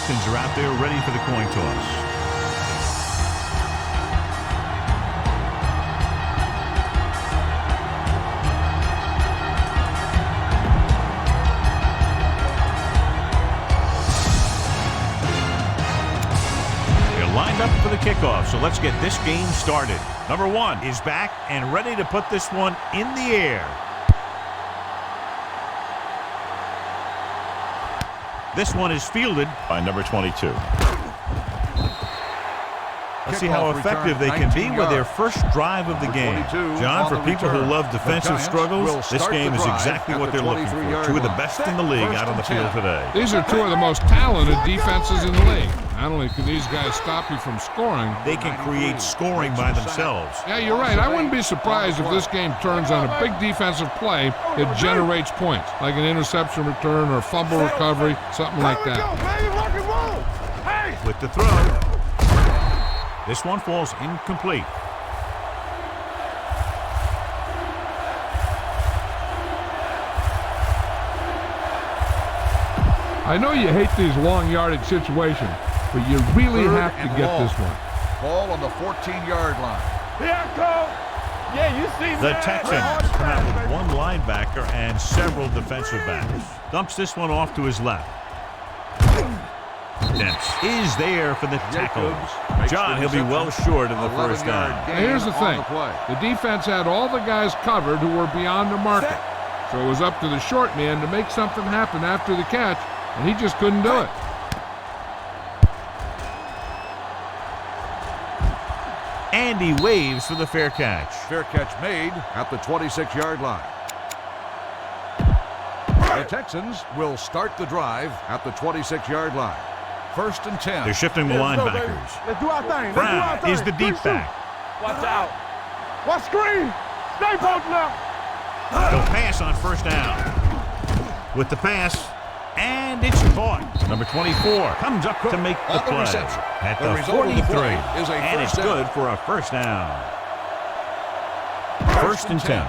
Texans are out there ready for the coin toss. Lined up for the kickoff, so let's get this game started. Number 1 is back and ready to put this one in the air. This one is fielded by number 22. Let's see how effective they can be with their first drive of the game. John, for people who love defensive struggles, this game is exactly what they're looking for. Two of the best in the league out on the field today. These are two of the most talented defenses in the league. Not only can these guys stop you from scoring, they can create scoring by themselves. Yeah, you're right. I wouldn't be surprised if this game turns on a big defensive play that generates points, like an interception return or fumble recovery, something like that. With the throw. This one falls incomplete. I know you hate these long yardage situations, but you really have to get this one. Ball on the 14-yard line. Here I come. Yeah, you see the Texans come out with one linebacker and several defensive backs. Dumps this one off to his left. Dents is there for the tackles. John, he'll be well short of the first down. Now here's the thing. The defense had all the guys covered who were beyond the market. So it was up to the short man to make something happen after the catch, and he just couldn't do it. And he waves for the fair catch. Fair catch made at the 26-yard line. The Texans will start the drive at the 26-yard line. 1st and 10. They're shifting the linebackers. Let's do our thing. Brown is the deep back. Watch out. Watch screen. Stay posted up. They'll pass on first down. With the pass, and it's caught. Number 24 comes up to make the play. At the 43, and it's good for a first down. 1st and 10.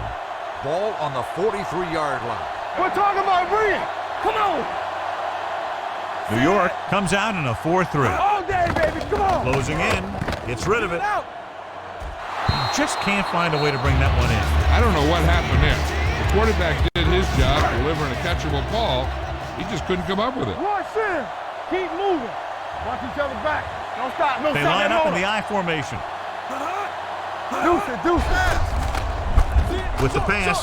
Ball on the 43-yard line. We're talking about bringing. Come on. New York comes out in a 4-3. All day, baby. Come on. Closing in. Gets rid of it. Just can't find a way to bring that one in. I don't know what happened there. The quarterback did his job delivering a catchable ball. He just couldn't come up with it. Watch him. Keep moving. Watch each other back. Don't stop. No they stop. Line up in the I formation. Deuce it. With the pass,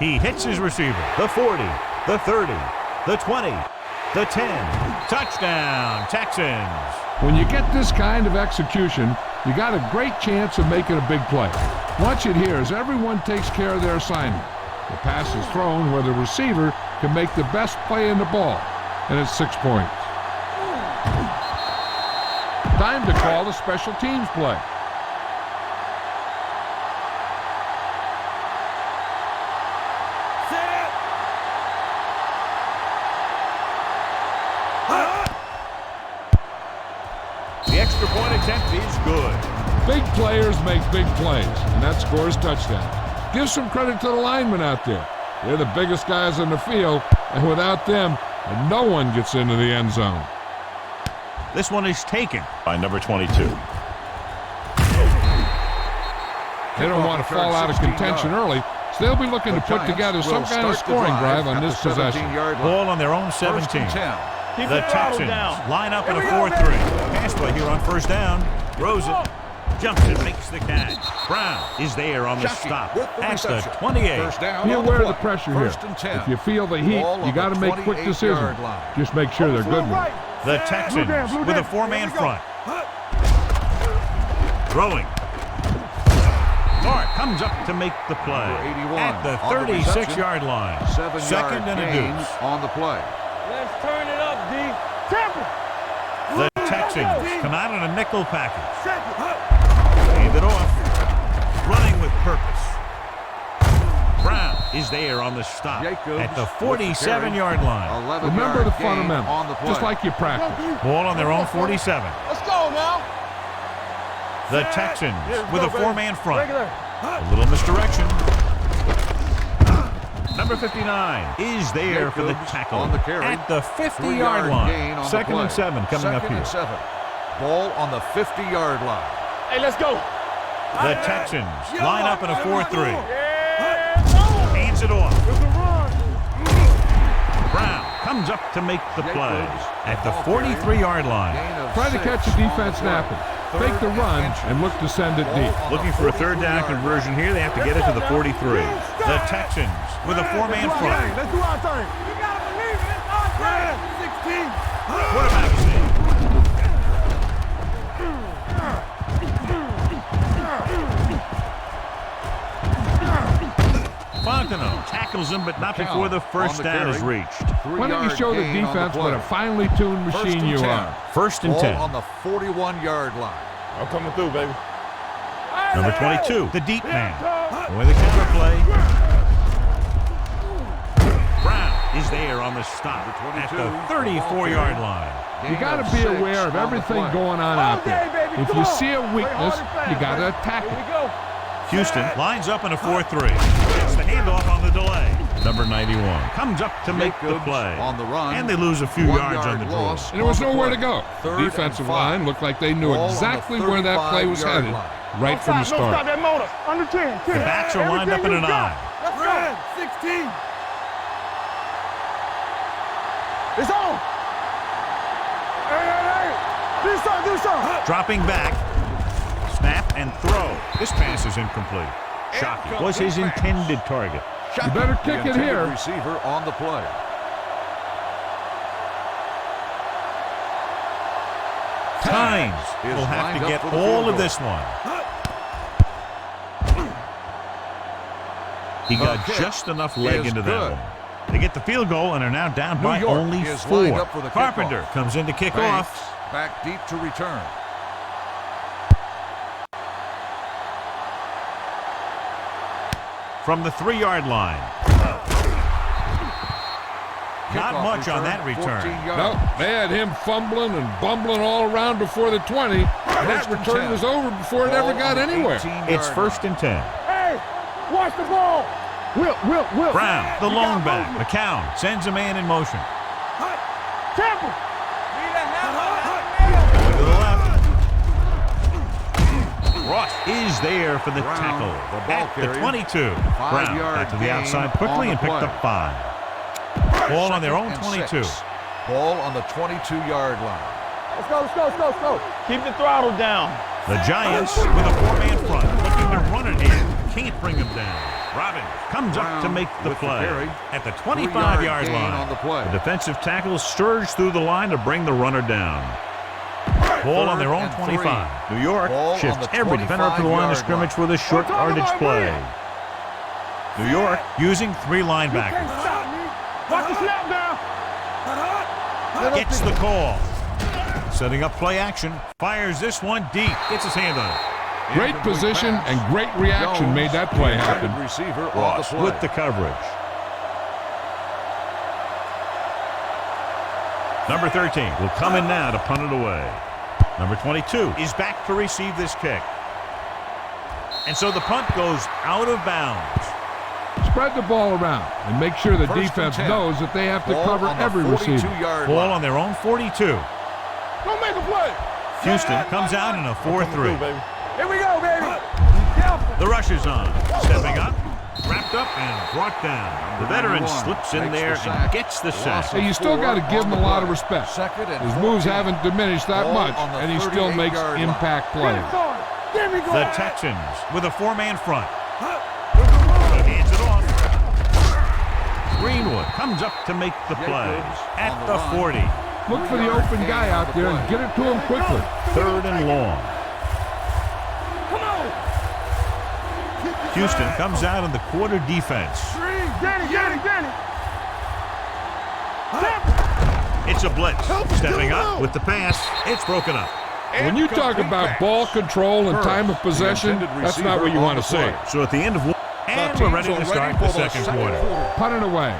he hits his receiver. The 40, the 30, the 20, the 10. Touchdown, Texans. When you get this kind of execution, you got a great chance of making a big play. Watch it here as everyone takes care of their assignment. The pass is thrown where the receiver can make the best play in the ball, and it's 6 points. Time to call a special teams play. The extra point attempt is good. Big players make big plays, and that scores touchdown. Give some credit to the linemen out there. They're the biggest guys on the field, and without them, no one gets into the end zone. This one is taken by number 22. They don't want to fall out of contention early, so they'll be looking to put together some kind of scoring drive on this possession. Ball on their own 17. The Texans line up in a 4-3. Pass play here on first down. Throws it. Jumps and makes the catch. Brown is there on the stop at the 28. Be aware of the pressure here. If you feel the heat, you got to make quick decisions. Just make sure they're good ones. The Texans with a 4-man front. Throwing. Clark comes up to make the play at the 36-yard line. 2nd and a deuce. On the play. Let's turn it up, D. Temple. The Texans come out in a nickel package. Hand it off. Running with purpose. Brown is there on the stop at the 47-yard line. Remember the fundamentals, just like you practice. Ball on their own 47. Let's go now. The Texans with a 4-man front. A little misdirection. Number 59 is there for the tackle on the carry. at the 50-yard line. 2nd and 7 coming up here. 2nd and 7. Ball on the 50-yard line. Hey, let's go. The Texans line up in a 4-3. Hands it off. Brown comes up to make the play at the 43-yard line. Try to catch the defense napping. Fake the run and look to send it deep. Looking for a 3rd down conversion here. They have to get it to the 43. The Texans with a 4-man front. Let's do our thing. You gotta believe it. It's our thing. 16. Quarterback sneak. Fontenot tackles him, but not before the first down is reached. Why don't you show the defense what a finely tuned machine you are? 1st and 10. Ball on the 41-yard line. I'm coming through, baby. Number 22, the deep man. With the counter play. Brown is there on the stop at the 34-yard line. You got to be aware of everything going on out there. If you see a weakness, you got to attack it. Houston lines up in a 4-3. Gets the handoff on the delay. Number 91 comes up to make the play. On the run. And they lose a few yards on the draw. And there was nowhere to go. The defensive line looked like they knew exactly where that play was headed right from the start. Stop that motor. Under 10. The backs are lined up in an I. Let's go. 16. It's on. Hey. Do something. Dropping back. Snap and throw. This pass is incomplete. Shockey was his intended target. You better kick it here. Receiver on the play. Tynes will have to get all of this one. He got just enough leg into that one. They get the field goal and are now down by only 4. Carpenter comes in to kick off. Back deep to return. From the 3-yard line. Not much on that return. No, they had him fumbling and bumbling all around before the 20, and that return was over before it ever got anywhere. It's 1st and 10. Hey, watch the ball. Will. Brown, the lone back. McCown sends a man in motion. Temple. To the left. Ross is there for the tackle at the 22. Brown got to the outside quickly and picked up 5. Ball on their own 22. Ball on the 22-yard line. Let's go. Keep the throttle down. The Giants with a 4-man front looking to run it in. Can't bring him down. Robbins comes up to make the play at the 25-yard line. The defensive tackle surged through the line to bring the runner down. Ball on their own 25. New York shifts every defender up to the line of scrimmage with a short yardage play. New York using 3 linebackers. Watch the snap down. Gets the call. Setting up play action. Fires this one deep. Gets his hand on it. Great position and great reaction made that play happen. Receiver Ross with the coverage. Number 13 will come in now to punt it away. Number 22 is back to receive this kick. And so the punt goes out of bounds. Spread the ball around and make sure the defense knows that they have to cover every receiver. Ball on their own 42. Don't make a play. Houston comes out in a 4-3. Here we go, baby. The rush is on. Stepping up, wrapped up, and brought down. The veteran slips in there and gets the sack. Hey, you still got to give him a lot of respect. His moves haven't diminished that much, and he still makes impact plays. The Texans with a 4-man front. He hands it off. Greenwood comes up to make the play at the 40. Look for the open guy out there and get it to him quickly. 3rd and long. Houston comes out in the quarter defense. Danny. It's a blitz. Stepping up with the pass. It's broken up. When you talk about ball control and time of possession, that's not what you want to say. So at the end of one, and we're ready to start the second quarter. Punt it away.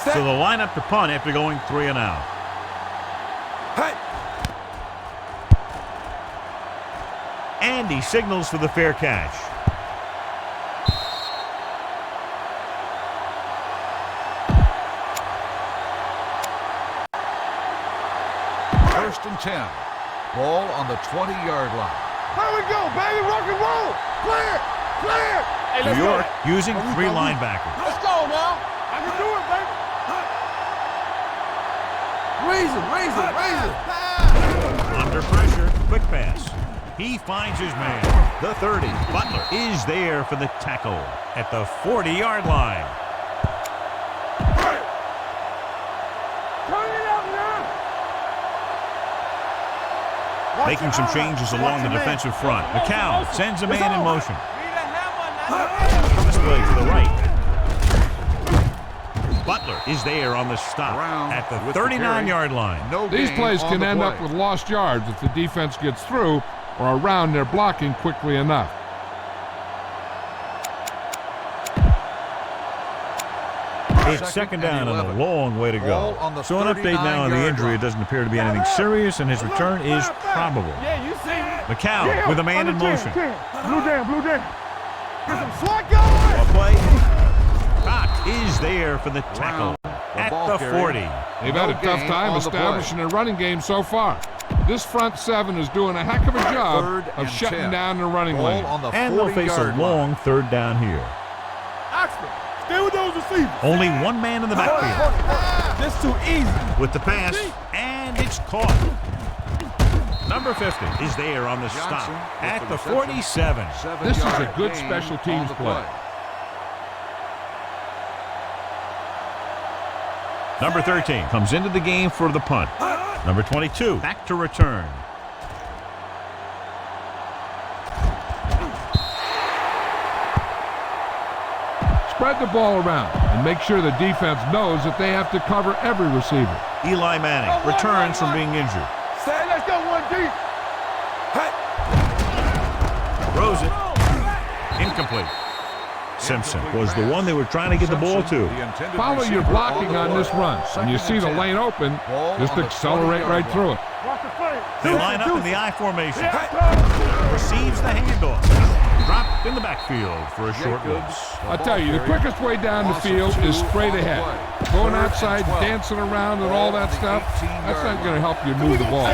So the lineup to punt after going 3 and out. And he signals for the fair catch. First and 10. Ball on the 20-yard line. Here we go, baby. Rock and roll. Clear. Clear. Hey, let's New York go. using 3 linebackers. Let's go now. I can do it, baby. Raise it, raise it, raise it. Under pressure, quick pass. He finds his man. The 30. Butler is there for the tackle at the 40-yard line. Turn it up now. Making some changes along the defensive front. McCown sends a man in motion. This play to the right. Butler is there on the stop at the 39-yard line. These plays can end up with lost yards if the defense gets through or around their blocking quickly enough. It's second down and a long way to go. So an update now on the injury. It doesn't appear to be anything serious, and his return is probable. Yeah, you see me. McCown with a man in motion. Blue down, blue down. Get some slack going. A play. Cox is there for the tackle at the 40. They've had a tough time establishing a running game so far. This front seven is doing a heck of a job of shutting down the running lane. And they'll face a long third down here. Oxford, stay with those receivers. Only one man in the backfield. This too easy. With the pass, and it's caught. Number 50 is there on the stop at the 47. This is a good special teams play. Number 13 comes into the game for the punt. Number 22 back to return. Spread the ball around and make sure the defense knows that they have to cover every receiver. Eli Manning returns from being injured. Say, let's go one deep. Hey. Throws it. Incomplete. Simpson was the one they were trying to get the ball to. Follow your blocking on this run. When you see the lane open, just accelerate right through it. They line up in the I formation. Receives the handoff. Dropped in the backfield for a short loss. I tell you, the quickest way down the field is straight ahead. Going outside, dancing around and all that stuff, that's not going to help you move the ball.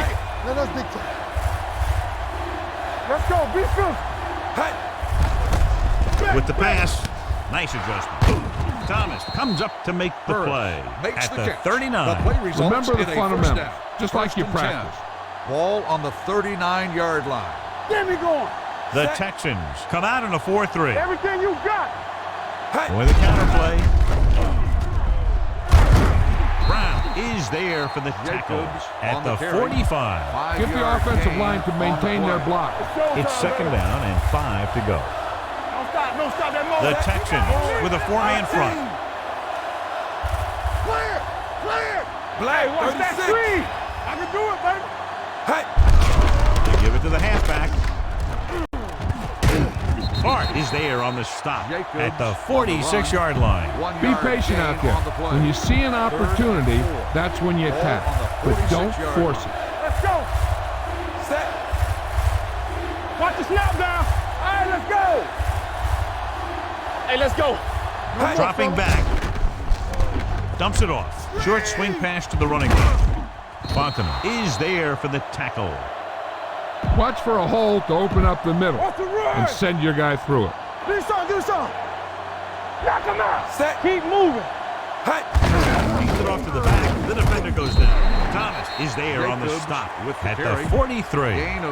Let's go, be fierce. With the pass, nice adjustment. Thomas comes up to make the play at the 39. Remember the fundamentals, just like you practice. Ball on the 39-yard line. Get me going. The Texans come out in a 4-3. Everything you got. With a counterplay. Brown is there for the tackle at the 45. Give the offensive line to maintain their block. It's second down and 5 to go. Don't stop that moment. The Texans with a 4-man front. Clear. Clear. Black, watch that screen. I can do it, baby. They give it to the halfback. Hart is there on the stop at the 46-yard line. Be patient out there. When you see an opportunity, that's when you attack. But don't force it. Let's go. Set. Watch the snap down. All right, let's go. Hey, let's go. Dropping back. Dumps it off. Short swing pass to the running back. Fontenot is there for the tackle. Watch for a hole to open up the middle and send your guy through it. Do something. Knock him out. Set. Keep moving. Beats it off to the back. The defender goes down. Thomas is there on the stop at the 43.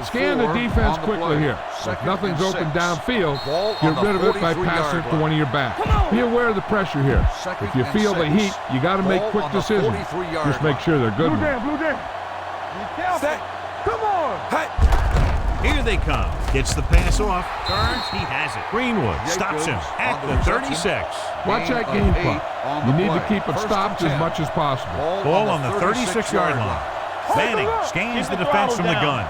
Scan the defense quickly here. If nothing's open downfield, get rid of it by passing it to one of your backs. Be aware of the pressure here. If you feel the heat, you got to make quick decisions. Just make sure they're good ones. Blue down. Set. Come on. Here they come. Gets the pass off. Turns. He has it. Greenwood stops him at the 36. Watch that game clock. You need to keep it stopped as much as possible. Ball on the 36-yard line. Manning scans the defense from the gun.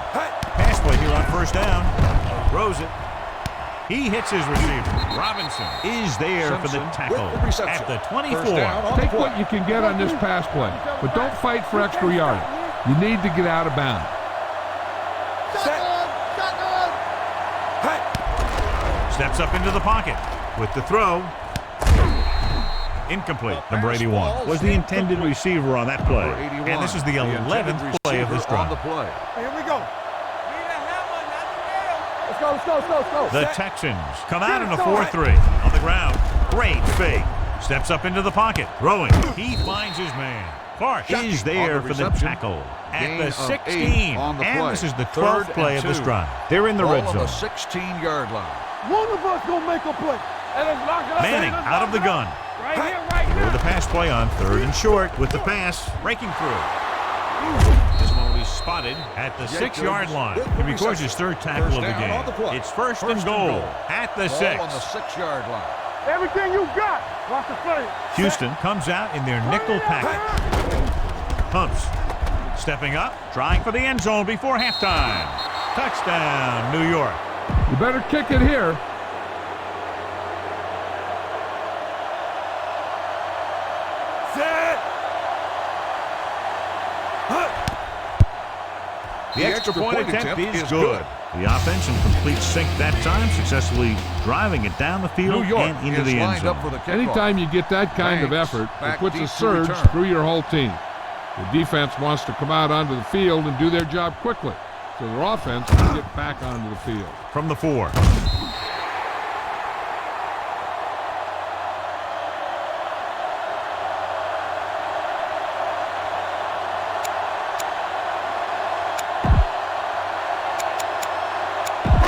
Pass play here on first down. Throws it. He hits his receiver. Robinson is there for the tackle at the 24. Take what you can get on this pass play, but don't fight for extra yardage. You need to get out of bounds. Steps up into the pocket with the throw. Incomplete. Number 81 was the intended receiver on that play. And this is the 11th play of this drive. Here we go. Let's go. The Texans come out in a 4-3 on the ground. Great fake. Steps up into the pocket. Throwing. He finds his man. Clark is there for the tackle at the 16. And this is the 12th play of this drive. They're in the red zone. On the 16-yard line. One of us gonna make a play. And let's lock it up. Manning out of the gun. Right here, right now. With the pass play on 3rd and short with the pass breaking through. This one will be spotted at the 6-yard line. He records his 3rd tackle of the game. It's first and goal at the 6. On the 6-yard line. Everything you got. Watch the play. Houston comes out in their nickel package. Pumps. Stepping up, trying for the end zone before halftime. Touchdown, New York. You better kick it here. The extra point attempt is good. The offense in complete sync that time, successfully driving it down the field and into the end zone. Anytime you get that kind of effort, it puts a surge through your whole team. The defense wants to come out onto the field and do their job quickly, so their offense can get back onto the field. From the 4.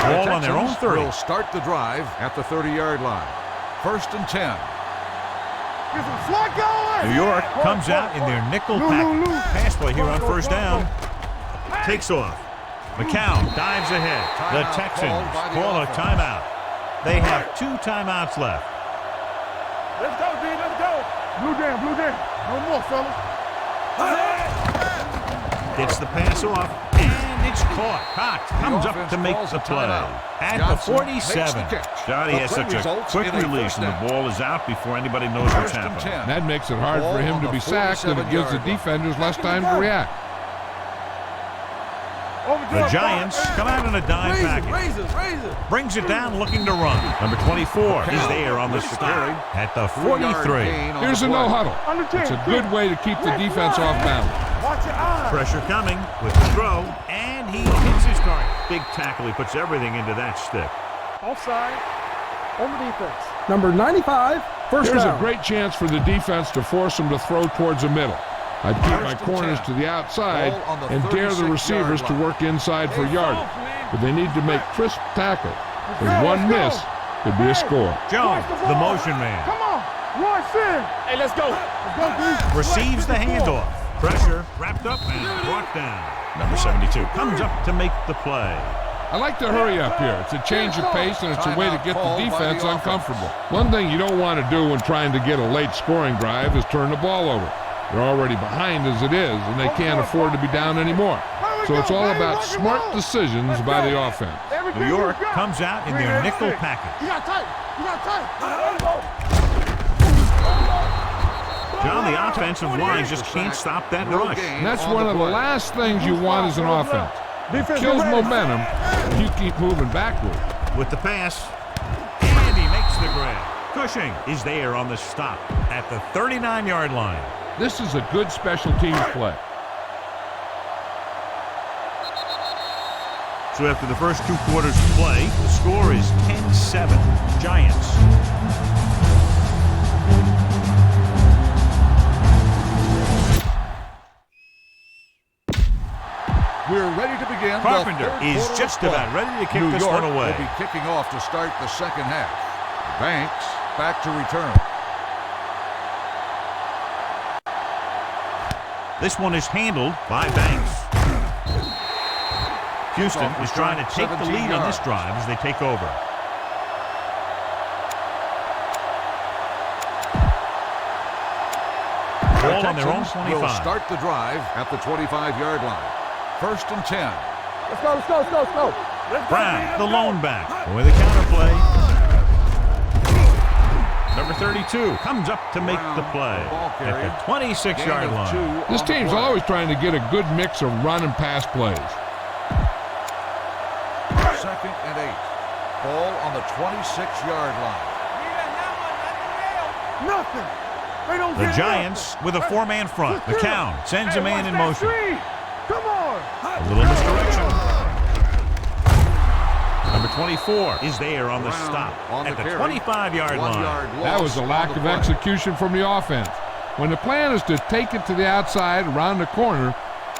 Ball on their own 30. Will start the drive at the 30-yard line. 1st and 10. New York comes out in their nickel package. Pass play here on 1st down. Takes off. McCown dives ahead. The Texans call a timeout. They have 2 timeouts left. Let's go, D. Let's go. Blue down. No more, fellas. Gets the pass off, and it's caught. Cox comes up to make the play at the 47. Johnny has such a quick release, and the ball is out before anybody knows what's happening. That makes it hard for him to be sacked, and it gives the defenders less time to react. The Giants come out in a dime package. Brings it down looking to run. Number 24 is there on the stop at the 43. Here's a no huddle. It's a good way to keep the defense off balance. Pressure coming with the throw, and he hits his target. Big tackle. He puts everything into that stick. Offside on the defense. Number 95, first Here's down. a great chance for the defense to force him to throw towards the middle. I'd keep my corners to the outside and dare the receivers to work inside for yardage. But they need to make crisp tackles. With one miss, could be a score. Jones, the motion man. Come on, launch in. Hey, let's go. Receives the handoff. Pressure wrapped up and brought down. Number 72 comes up to make the play. I like to hurry up here. It's a change of pace, and it's a way to get the defense uncomfortable. One thing you don't want to do when trying to get a late scoring drive is turn the ball over. They're already behind as it is, and they can't afford to be down anymore. So it's all about smart decisions by the offense. New York comes out in their nickel package. You got tight. John, the offensive line just can't stop that rush. And that's one of the last things you want as an offense. It kills momentum if you keep moving backward. With the pass, and he makes the grab. Cushing is there on the stop at the 39-yard line. This is a good special teams play. So after the first 2 quarters of play, the score is 10-7, Giants. We're ready to begin. Carpenter is just about ready to kick this one away. Will be kicking off to start the second half. Banks back to return. This one is handled by Banks. Houston is trying to take the lead on this drive as they take over. Ball on their own 25. Will start the drive at the 25-yard line. 1st and 10. Let's go. Brown, the lone back. With the counterplay. Number 32 comes up to make the play at the 26-yard line. This team's always trying to get a good mix of run and pass plays. 2nd and 8. Ball on the 26-yard line. Nothing. They don't The get Giants nothing. with a four-man front. McCown sends a man in watch that motion. screen. Come on. A little misdirection. Number 24 is there on the Brown stop on at the the carry. 25-yard 1 line. yard That loss was a on lack the of play. execution from the offense. When the plan is to take it to the outside, around the corner,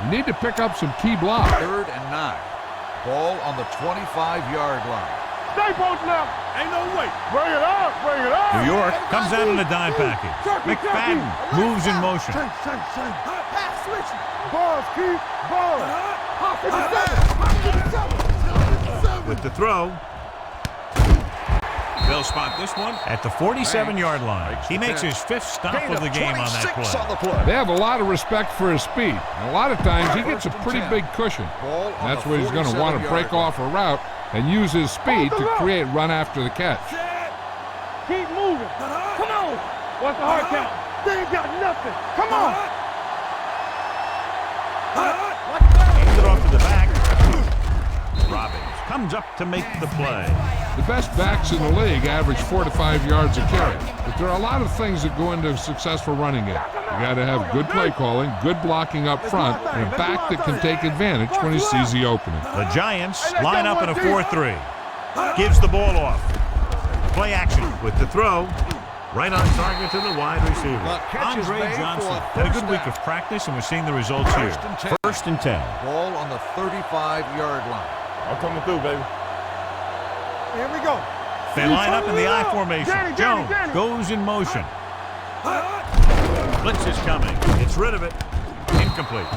you need to pick up some key blocks. 3rd and 9. Ball on the 25-yard line. Stay posted up. Ain't no way. Bring it up. Bring it up. New York comes out in a dime package. McFadden moves in motion. Pass switching. Balls, Keith. Balls. With the throw. They'll spot this one at the 47-yard line. He makes his 5th stop Gain of the game on that 26 play. on the play. They have a lot of respect for his speed. And a lot of times he gets a pretty big cushion. Ball on That's the where he's going to want to 47-yard break line. off a route and use his speed to create run after the catch. Keep moving. Come on. What's the hard count? They ain't got nothing. Come on. Hands it off to the back. Robbins comes up to make the play. The best backs in the league average 4 to 5 yards a carry. But there are a lot of things that go into a successful running game. You got to have good play calling, good blocking up front, and a back that can take advantage when he sees the opening. The Giants line up in a 4-3. Gives the ball off. Play action with the throw. Right on target to the wide receiver. The catch is Andre made Johnson for a had a first good week down. of practice, and we're seeing the results here. 1st and 10. Ball on the 35-yard line. I'm coming through, baby. Here we go. They line up in the I formation. Jones goes in motion. Blitz is coming. It's rid of it. Incomplete.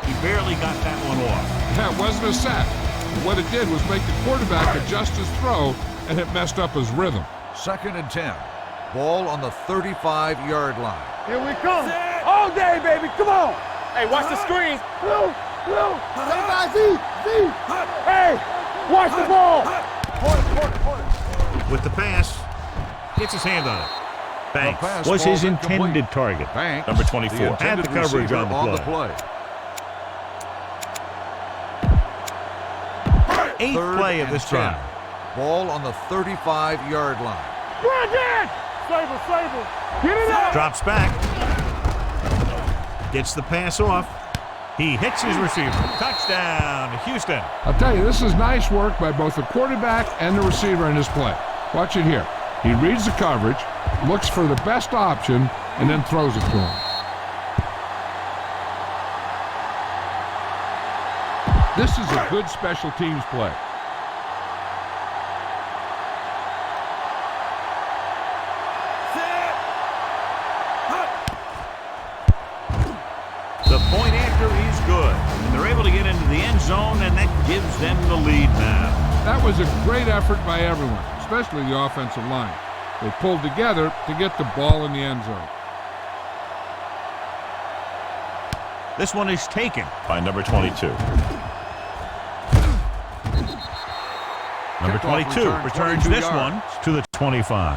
He barely got that one off. That wasn't a sack. What it did was make the quarterback adjust his throw, and it messed up his rhythm. 2nd and 10. Ball on the 35-yard line. Here we come. All day, baby. Come on. Hey, watch the screen. Blue. Stay by Z. Hey, watch the ball. With the pass, gets his hand on it. Banks pass was his falls incomplete. intended target. Banks, Number 24 had intended the coverage receiver on the play. 8th 3rd play of and this 10. drive. Ball on the 35-yard line. Brandon! Saber. Get it up. Drops back. Gets the pass off. He hits his receiver. Touchdown, Houston. I'll tell you, this is nice work by both the quarterback and the receiver in this play. Watch it here. He reads the coverage, looks for the best option, and then throws it to him. This is a good special teams play. The point after is good. And they're able to get into the end zone, and that gives them the lead now. That was a great effort by everyone, especially the offensive line. They pulled together to get the ball in the end zone. This one is taken by number 22. Number 22 returns this one to the 25.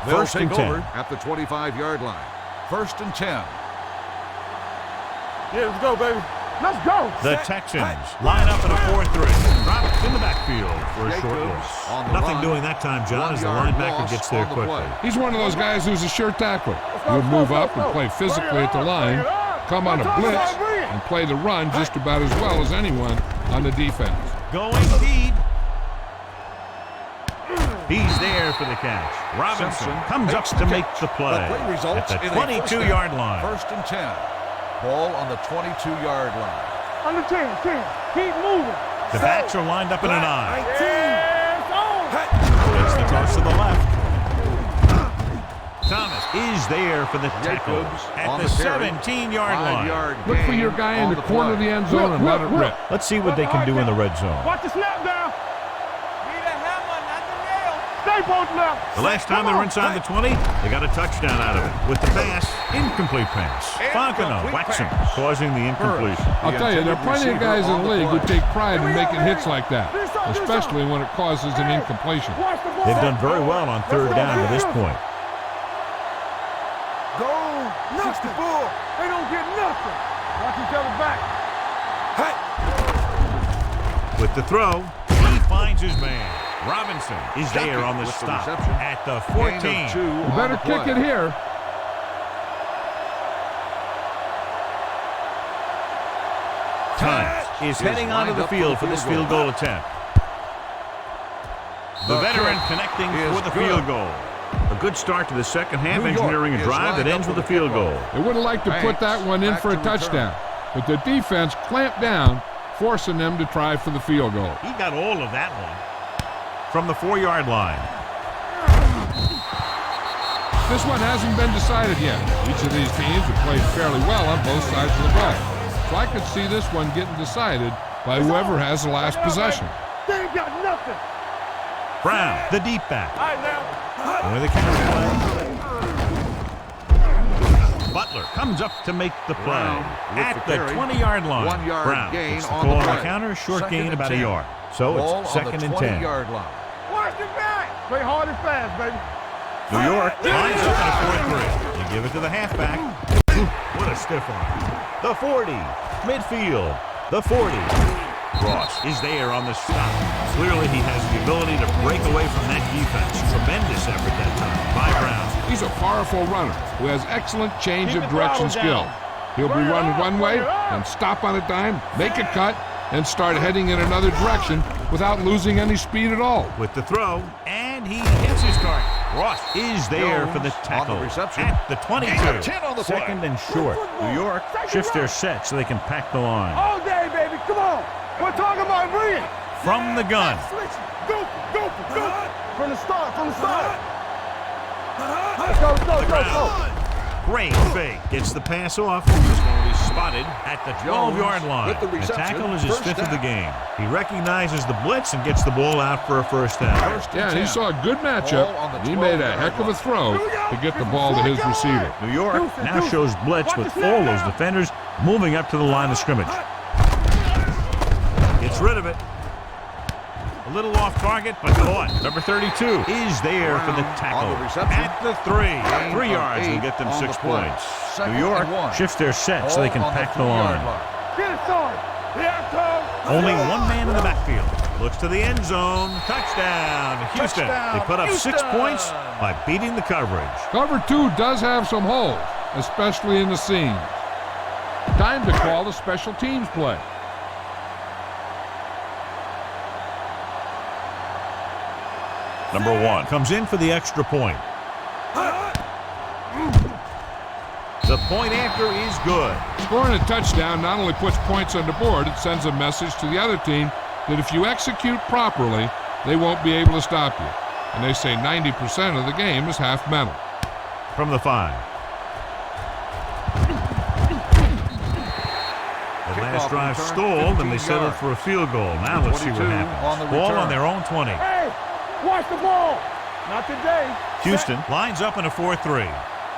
They'll 1st and take 10. over at the 25-yard line. 1st and 10. Yeah, let's go, baby. Let's go. The Texans line up in a 4-3. Drops in the backfield for a short Jacobs loss. on the Nothing run. doing that time, John, as the 1 yard linebacker loss gets there on the quickly. play. He's one of those guys who's a sure tackler. He'll move up and play physically at the line, come on a blitz, and play the run just about as well as anyone on the defense. Going deep. He's there for the catch. Robinson Simpson comes up makes to the make catch. the play The play results at the in a first 22-yard down. line. 1st and 10. Ball on the 22-yard line. Under 10. Keep moving. The backs are lined up in an I. Yeah, it's on. Gets the toss to the left. Thomas is there for the tackle Jacobs at on the the carry. 17-yard line. 5-yard Look for gain your guy in on the corner of play. the end zone and let it rip. Let's see what they can do in the red zone. Watch the snap down. Need a hammer, not the nail. Stay posted up. The last time they were inside the 20, they got a touchdown out of it. With the pass, incomplete pass. Fontana whacks him, causing the incompletion. I'll tell you, there are plenty of guys in the league who take pride in making hits like that, especially when it causes an incompletion. Watch the ball. They've done very well on 3rd down to this point. Go. 64. They don't get nothing. Watch each other back. With the throw, he finds his man. Robinson is there on the stop at the 14. You better kick it here. Times is heading onto the field for this field goal attempt. The veteran connecting for the field goal. A good start to the second half, engineering a drive that ends with a field goal. They would have liked to put that one in for a touchdown, but the defense clamped down, forcing them to try for the field goal. He got all of that one from the 4-yard line. This one hasn't been decided yet. Each of these teams have played fairly well on both sides of the ball. So I could see this one getting decided by whoever has the last possession. They ain't got nothing. Brown, the deep back. All right, now. With the counter play. Butler comes up to make the play at the 20-yard line. 1 yard Brown gain gets the on call the on the play. counter, short Second gain and about 10. a yard. So Ball it's on the 2nd and 10. 20-yard line. Watch the back. Play hard and fast, baby. New York lines up in a 4-3. You give it to the halfback. What a stiff arm. The 40. Midfield. The 40. Ross is there on the stop. Clearly he has the ability to break away from that defense. Tremendous effort that time by Brown. He's a powerful runner who has excellent change of direction skill. He'll be running one way and stop on a dime, make a cut, and start heading in another direction without losing any speed at all. With the throw, and he hits his target. Ross is there for the tackle at the 22. Second and short. New York shifts their set so they can pack the line. All day, baby. Come on. We're talking about brilliant. From the gun. Go. From the start. Let's go. Great fake. Gets the pass off. He's going to be spotted at the 12-yard line. The tackle is his 5th of the game. He recognizes the blitz and gets the ball out for a first down. Yeah, and he saw a good matchup. He made a heck of a throw to get the ball to his receiver. New York now shows blitz with all those defenders moving up to the line of scrimmage. Gets rid of it. A little off target, but caught. Number 32 is there for the tackle at the 3. 3 yards will get them 6 points. New York shifts their set so they can pack the line. Get it started. Here it comes. Only one man in the backfield. Looks to the end zone. Touchdown, Houston. They put up 6 points by beating the coverage. Cover 2 does have some holes, especially in the seam. Time to call the special teams play. Number 1 comes in for the extra point. The point after is good. Scoring a touchdown not only puts points on the board, it sends a message to the other team that if you execute properly, they won't be able to stop you. And they say 90% of the game is half mental. From the 5. The last drive stalled and they settled for a field goal. Now let's see what happens. Ball on their own 20. Hey, watch the ball. Not today. Houston lines up in a 4-3.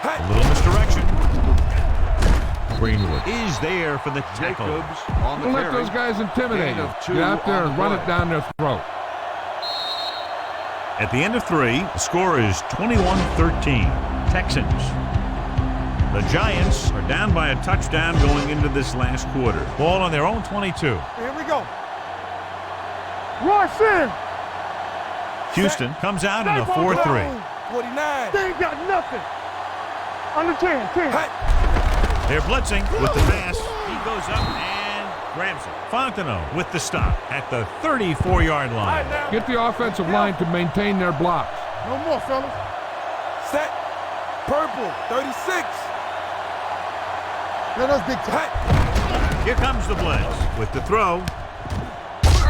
A little misdirection. Greenwood is there for the tackle. Don't let those guys intimidate you. Get out there and run it down their throat. At the end of 3, the score is 21-13. Texans. The Giants are down by a touchdown going into this last quarter. Ball on their own 22. Here we go. Rush in. Houston comes out in a 4-3. 49. They ain't got nothing. Under 10. They're blitzing with the pass. He goes up and grabs it. Fontenot with the stop at the 34-yard line. Get the offensive line to maintain their blocks. No more, fellas. Set. Purple. 36. Let us big time. Here comes the blitz with the throw.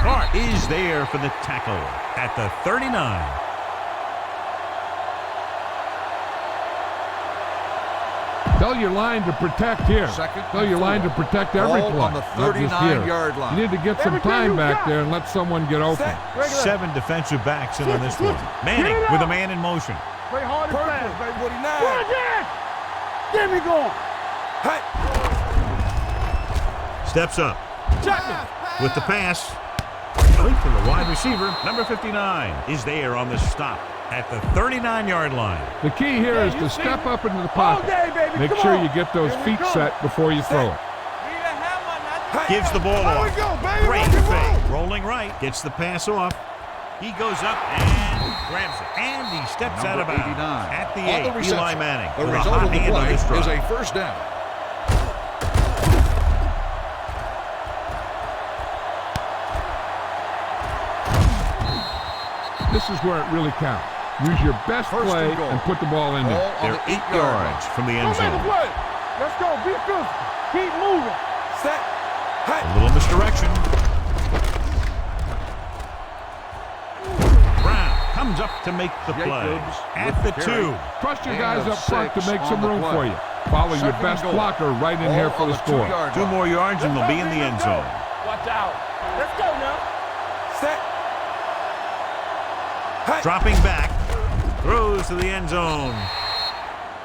Hart is there for the tackle at the 39. Tell your line to protect here. Tell your line to protect every play, on the not just here. 39-yard line. You need to get some time back there and let someone get open. 7 defensive backs in on this one. Manning with a man in motion. Play hard and fast, baby. 49. Get me going. Steps up with the pass. Complete to the wide receiver. Number 59 is there on the stop at the 39-yard line. The key here is to step up into the pocket. Make sure you get those feet set before you throw it. Gives the ball off. Great fake. Rolling right. Gets the pass off. He goes up and grabs it. And he steps out of bounds. At the 8, Eli Manning The with a result hot of the hand on play this drive. is a first down. This is where it really counts. Use your best First play and goal. and put the ball in there. Ball on They're the 8 8-yard line. yards from the Go end make a zone. play. Let's go. Be physical. Keep moving. Set. Hey. A little misdirection. Brown comes up to make the play. Jacobs At with the the carry. 2. Trust your And guys a up front to 6 make on some the room play. for you. Follow your Second best and goal. blocker right in Ball here for on the score. 2-yard 2 line. more yards and they'll be in the end zone. Watch out. Let's go now. Set. Hey. Dropping back. Throws to the end zone.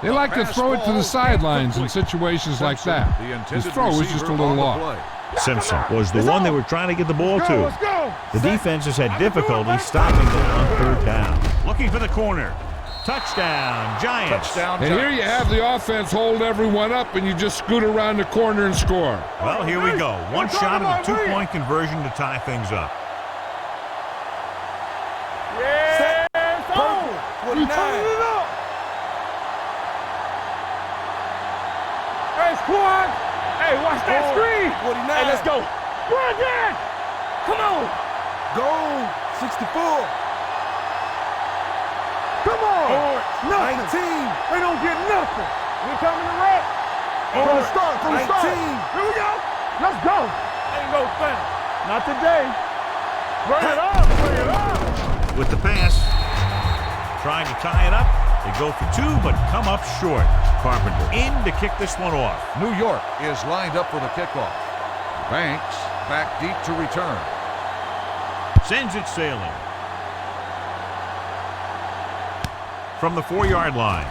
They like to Pass throw it to the ball sidelines in incomplete. situations like Simpson, that. the His intended throw was receiver just a on little the off. play. Simpson was the one they were trying to get the ball Let's go. to. Let's go. The Set. defense has had difficulty stopping them on 3rd down. Looking for the corner. Touchdown, Giants. Touchdown. And here you have the offense hold everyone up, and you just scoot around the corner and score. Well, here we go. One shot at the 2-point conversion to tie things up. Yeah. Purple. 49. Hey, squad. Hey, watch that screen. 49. Hey, let's go. Run that. Come on. Goal. 64. Come on. Nothing. 19. They don't get nothing. We coming to wreck. From the start. From the start. 19. Here we go. Let's go. Ain't no thing. Not today. Bring it on. Bring it on. With the pass. Trying to tie it up. They go for 2, but come up short. Carpenter in to kick this one off. New York is lined up for the kickoff. Banks back deep to return. Sends it sailing. From the 4-yard line.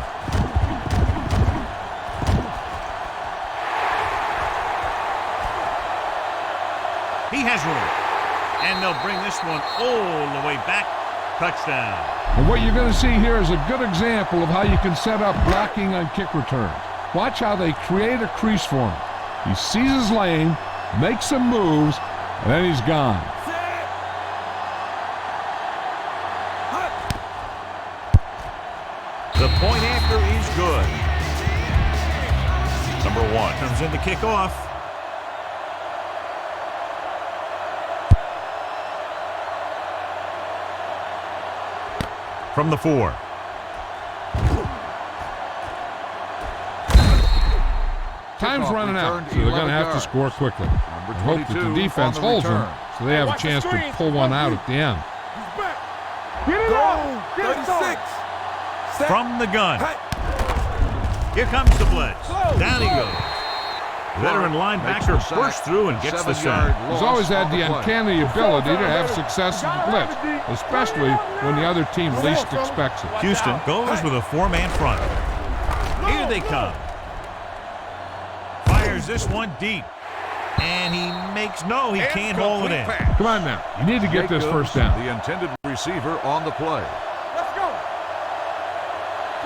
He has room. And they'll bring this one all the way back. Touchdown. And what you're going to see here is a good example of how you can set up blocking on kick returns. Watch how they create a crease for him. He sees his lane, makes some moves, and then he's gone. The point after is good. Number 1 comes in to kick off. From the 4. Time's Kickoff running out, returned so they're going to 11 have to yards. score quickly. Number I hope that 22 the defense on the holds them, return. so they have a Watch the chance to screen. pull one out at the end. Get it up. Get it 36. Set. From the gun. Hey. Here comes the blitz. Down he Slow. goes. Veteran Makes linebacker the sack. bursts through and gets the 7-yard sack. He's loss always had on the play. uncanny ability to have success in the blitz, especially when the other team least expects it. Houston goes with a 4-man front. Here they come. Fires this one deep. And he makes no, he can't hold it in. Incomplete pass. Come on now. You need to get this Jacobs, first down. The intended receiver on the play. Let's go.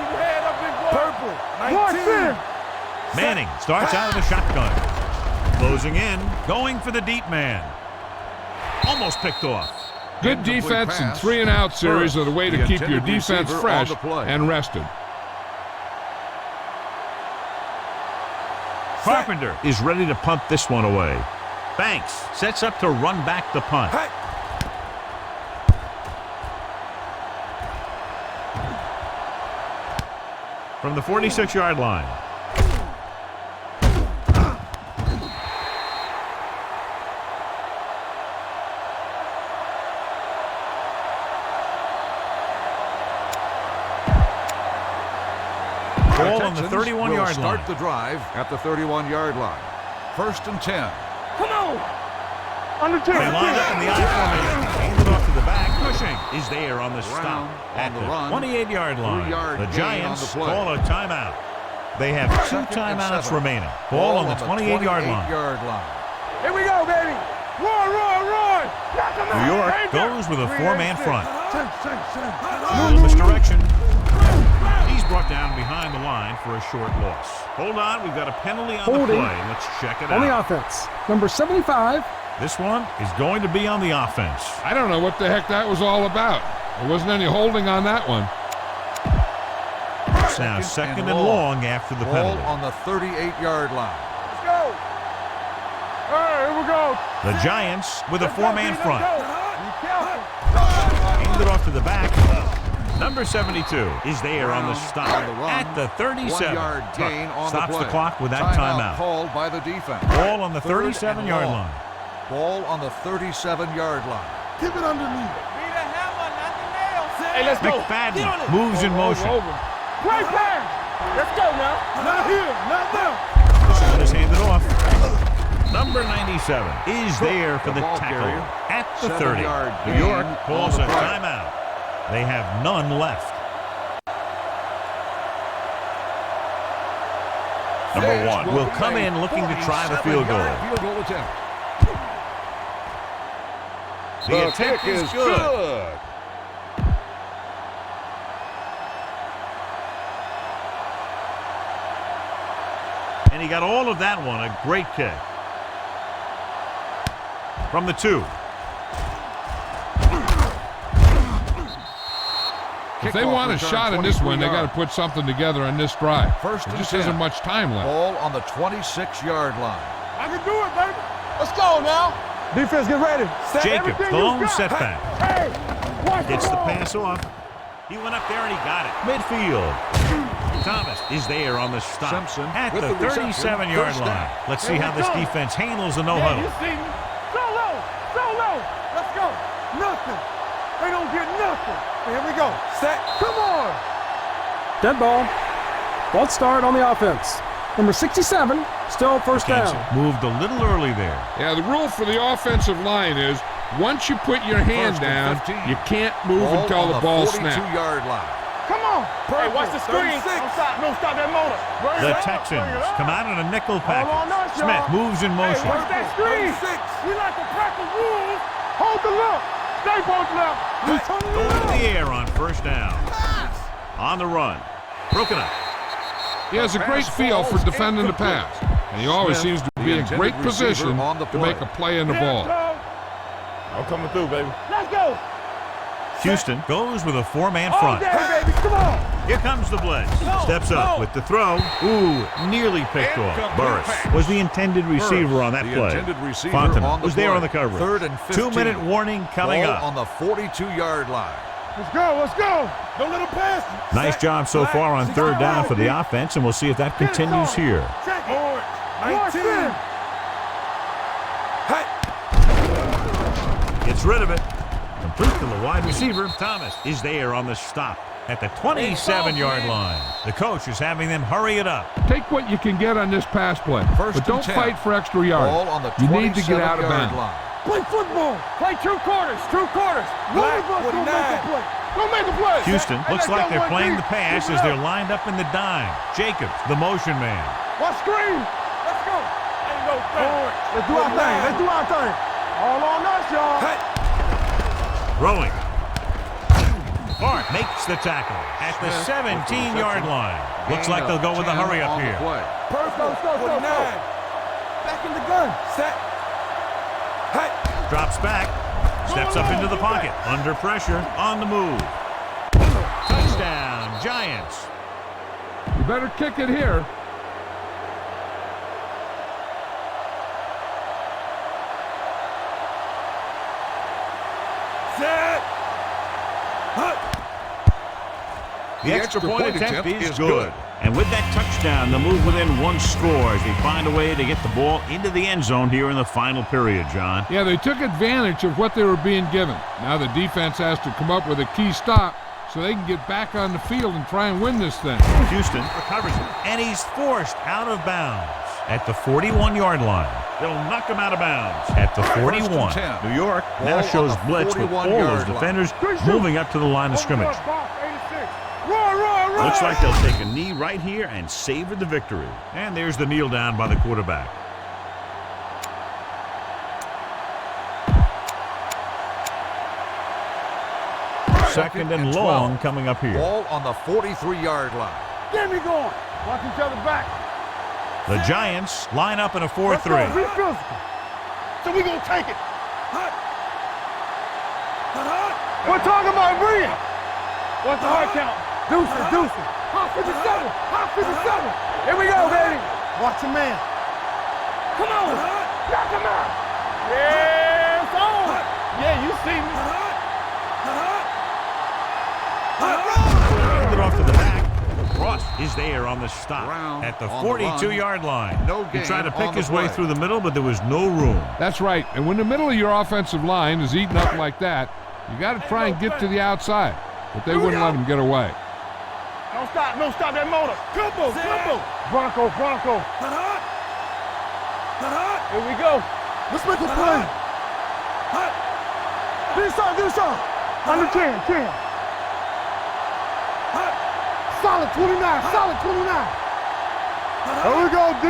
Keep your head up, big boy. Purple. Watch 19. this. Manning starts out of the shotgun. Closing in, going for the deep man. Almost picked off. Good Incomplete defense and pass. 3-and-out series are the way to The keep your intended defense receiver fresh on the play. and rested. Carpenter is ready to punt this one away. Banks sets up to run back the punt. Hey. From the 46-yard line. Ball on the Texans 31-yard will start line. the drive at the 31-yard line. 1st and 10. Come on. Under 10. They line up in the I formation. Hand it off to the back. Cushing is there on the Brown stop on at the the run. 28-yard line. 3-yard The gain Giants on the play. call a timeout. They have 2 Second and timeouts 7. remaining. Ball on the 28-yard line. 28-yard line. Here we go, baby. Run, run, run. Knock him New out. York Hey, goes with a 4-man front. Sing. Little misdirection. He's brought down behind the line for a short loss. Hold on, we've got a penalty on the play. Let's check it out. On the offense, number 75. This one is going to be on the offense. I don't know what the heck that was all about. There wasn't any holding on that one. It's now second and long after the penalty. Ball on the 38-yard line. Let's go. All right, here we go. The Giants with a four-man front. Be careful. Aimed it off to the back. Number 72 is there on the stop at the 37. 1-yard gain on Stops the play. the clock with that timeout. Called by the defense. Ball on the Third and 37-yard long. line. Ball on the 37-yard line. Keep it underneath. Hey, let's go. McFadden moves in motion. Great pass. Let's go now. Not here. Not now. This one is handed off. Number 97 is there for the tackle at the 30. New York calls a timeout. They have none left. Number 1 will come in looking to try the field goal. Field goal attempt. The attempt is good. And he got all of that one. A great kick. From the 2. If they want a shot in this one, they got to put something together on this drive. First There and just 10. isn't much time left. Ball on the 26-yard line. I can do it, baby. Let's go now. Defense, get ready. Set Jacobs, everything the you lone got. setback. Hey, watch Gets the ball. pass off. He went up there and he got it. Midfield. Thomas is there on the stop Simpson at with the the reception. 37-yard First line. down. Let's see Here how we this go. defense handles the Yeah, no-huddle. you see me. So low. So low. Let's go. Nothing. They don't get nothing. Here we go. Set. Come on. Dead ball. Ball start on the offense. Number 67, still first down. Moved a little early there. Yeah, the rule for the offensive line is once you put your hand First and down, 15. you can't move Ball until on the ball snaps. 42-yard line. Come on. Hey, watch the screen. Don't stop. Don't stop that motor. Bring The it up. Texans Bring it up. come out in a nickel package. on us, y'all. Smith moves in Hey, motion. watch that screen. We like a pack of wolves. Hold the look. Stay posted up. We turn it Going in up. the air on first down. On the run. Broken up. He has a great feel for defending the pass, and he always seems to be in great position to make a play in the ball. I'm coming through, baby. Let's go. Houston goes with a four-man All front. day, baby. Come on. Here comes the blitz. Steps up with the throw. Ooh, nearly picked off. Burris was the intended receiver on that The play. intended receiver Fontenot on the was there play. on the coverage. Third and 15. 2-minute warning coming Ball up. on the 42-yard line. Let's go. Let's go. Don't let him pass. Nice job so far on third down for the offense, and we'll see if that continues here. Check it. 19. Gets rid of it. Complete to the wide receiver. Thomas is there on the stop at the 27-yard line. The coach is having them hurry it up. Take what you can get on this pass play, First but don't and 10. fight for extra yards. Ball on the You need to get out of 27-yard bounds. line. Play football. Play 2 quarters. 2 quarters. One of us gonna make a play. Don't make a play. Houston Hey, looks let's like go, they're one playing deep. the pass Keep it as they're up. lined up in the dime. Jacobs, the motion man. Watch screen. Let's go. There you go. Forward. Let's do our thing. Let's do our thing. All on us, y'all. Throwing. Bart makes the tackle at the 17-yard line. Looks like they'll go with a hurry up here. Perfect. Let's go. Back in the gun. Set. Drops back. Steps up into the pocket. Under pressure. On the move. Touchdown, Giants. You better kick it here. Set. The extra point attempt is good. And with that touchdown, they'll move within 1 score as they find a way to get the ball into the end zone here in the final period, John. Yeah, they took advantage of what they were being given. Now the defense has to come up with a key stop so they can get back on the field and try and win this thing. Houston recovers it, and he's forced out of bounds at the 41-yard line. They'll knock him out of bounds at the 41. New York now Ball shows on the blitz with all 41-yard those line. defenders moving up to the line of scrimmage. Looks like they'll take a knee right here and savor the victory. And there's the kneel down by the quarterback. second and long coming up here. Ball on the 43-yard line. Get me going. Watch each other back. The Giants line up in a 4-3. Let's go. Be physical. So we gonna take it. We're talking about breathing. What's the hard count? Deuces. Hot 57. Here we go, baby. Watch your man. Come on. Knock him out. Yeah, it's on. Yeah, you see me. Hand it off to the back. Ross is there on the stop Brown at the on the run. 42-yard line. No He gain tried to pick on the his way play. through the middle, but there was no room. That's right. And when the middle of your offensive line is eaten up like that, you got to try and get to the outside. But they wouldn't let him get away. Don't stop that motor. Combo. Bronco. Here we go. Let's make a play. Do something. Under 10. Solid 29. There we go, D.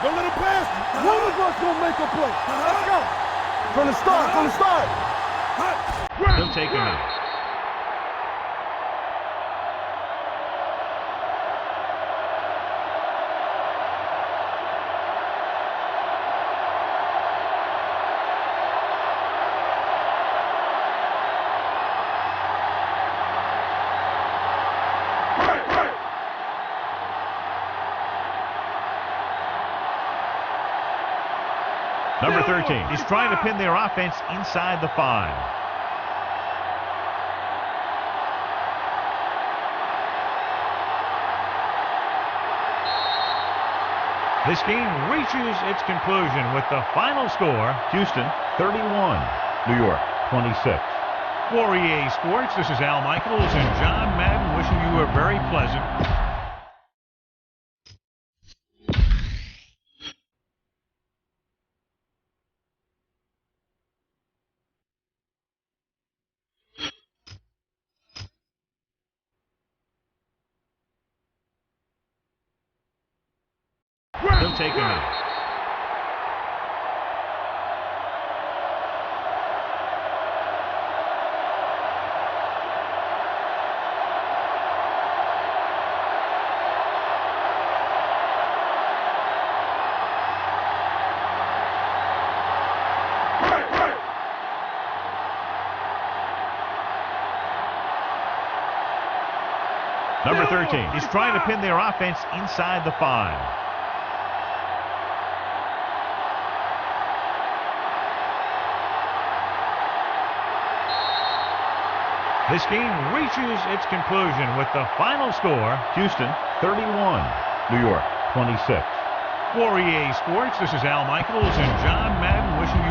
Don't let him pass. One of us gonna make a play. Let's go. From the start. He'll take a minute. Number 13 is trying to pin their offense inside the 5. This game reaches its conclusion with the final score, Houston 31, New York 26. For EA Sports, this is Al Michaels and John Madden wishing you a very pleasant He'll take a minute. Number 13 is trying to pin their offense inside the 5. This game reaches its conclusion with the final score, Houston 31, New York 26. For EA Sports, this is Al Michaels and John Madden wishing you